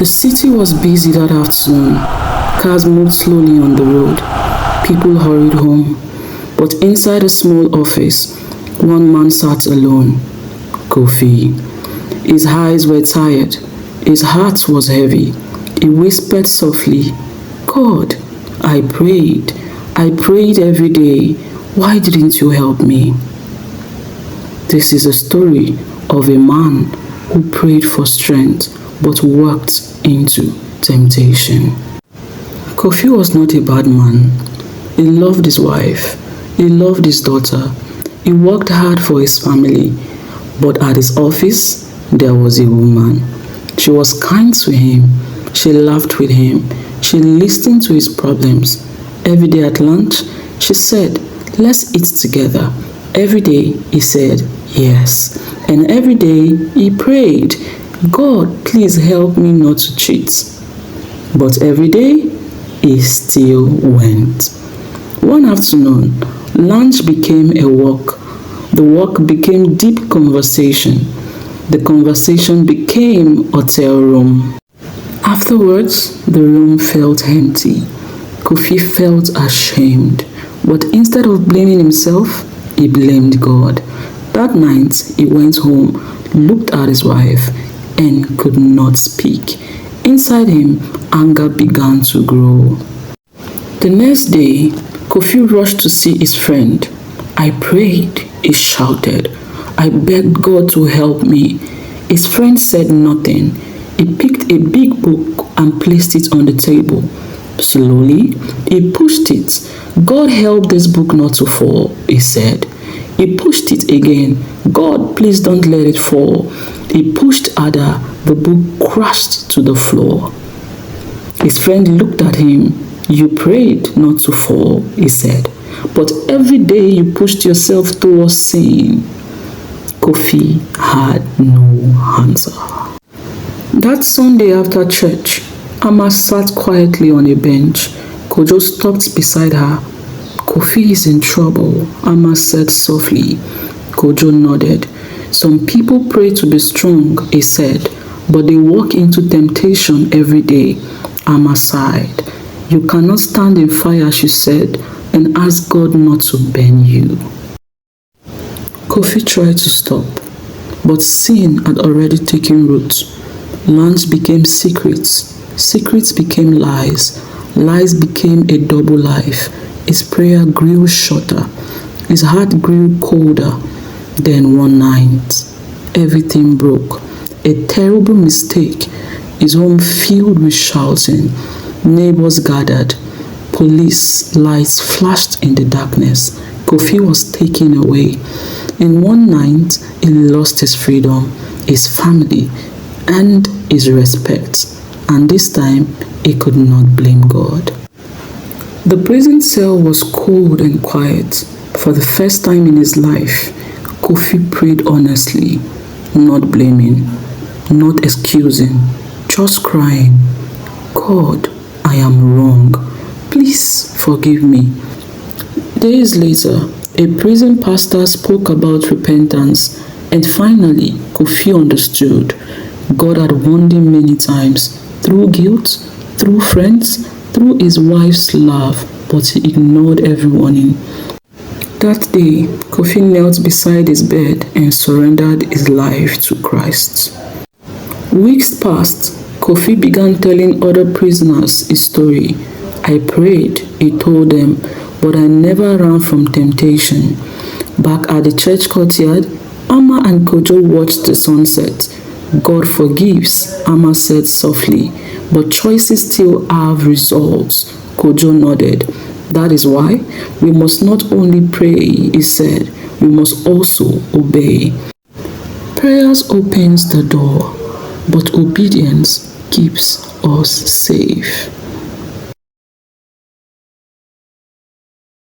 The city was busy that afternoon. Cars moved slowly on the road. People hurried home. But inside a small office, one man sat alone. Kofi. His eyes were tired. His heart was heavy. He whispered softly, "God, I prayed. I prayed every day. Why didn't you help me?" This is a story of a man who prayed for strength but walked into temptation. Kofi was not a bad man. He loved his wife. He loved his daughter. He worked hard for his family. But at his office, there was a woman. She was kind to him. She laughed with him. She listened to his problems. Every day at lunch, she said, "Let's eat together." Every day, he said, "Yes." And every day, he prayed, "God, please help me not to cheat." But every day, he still went. One afternoon, lunch became a walk. The walk became deep conversation. The conversation became hotel room. Afterwards, the room felt empty. Kofi felt ashamed, but instead of blaming himself, he blamed God. That night, he went home, looked at his wife, and could not speak. Inside him, anger began to grow. The next day, Kofi rushed to see his friend. "I prayed," he shouted. "I begged God to help me." His friend said nothing. He picked a big book and placed it on the table. Slowly, he pushed it. "God, help this book not to fall," he said. He pushed it again. "God, please don't let it fall." He pushed harder. The book crashed to the floor. His friend looked at him. "You prayed not to fall," he said. "But every day you pushed yourself towards sin." Kofi had no answer. That Sunday after church, Amma sat quietly on a bench. Kojo stopped beside her. "Kofi is in trouble," Amma said softly. Kojo nodded. "Some people pray to be strong," he said, "but they walk into temptation every day." Amma sighed. "You cannot stand in fire," she said, "and ask God not to burn you." Kofi tried to stop, but sin had already taken root. Lunch became secrets. Secrets became lies. Lies became a double life. His prayer grew shorter. His heart grew colder. Then one night, everything broke. A terrible mistake. His home filled with shouting. Neighbors gathered. Police lights flashed in the darkness. Kofi was taken away. In one night, he lost his freedom, his family, and his respect. And this time, he could not blame God. The prison cell was cold and quiet. For the first time in his life, Kofi prayed honestly, not blaming, not excusing, just crying, "God, I am wrong. Please forgive me." Days later, a prison pastor spoke about repentance, and finally, Kofi understood. God had warned him many times, through guilt, through friends, through his wife's love, but he ignored every warning. That day, Kofi knelt beside his bed and surrendered his life to Christ. Weeks passed. Kofi began telling other prisoners his story. "I prayed," he told them, "but I never ran from temptation." Back at the church courtyard, Amma and Kojo watched the sunset. "God forgives," Amma said softly, "but choices still have results." Kojo nodded. "That is why we must not only pray," he said, "we must also obey." Prayers opens the door, but obedience keeps us safe.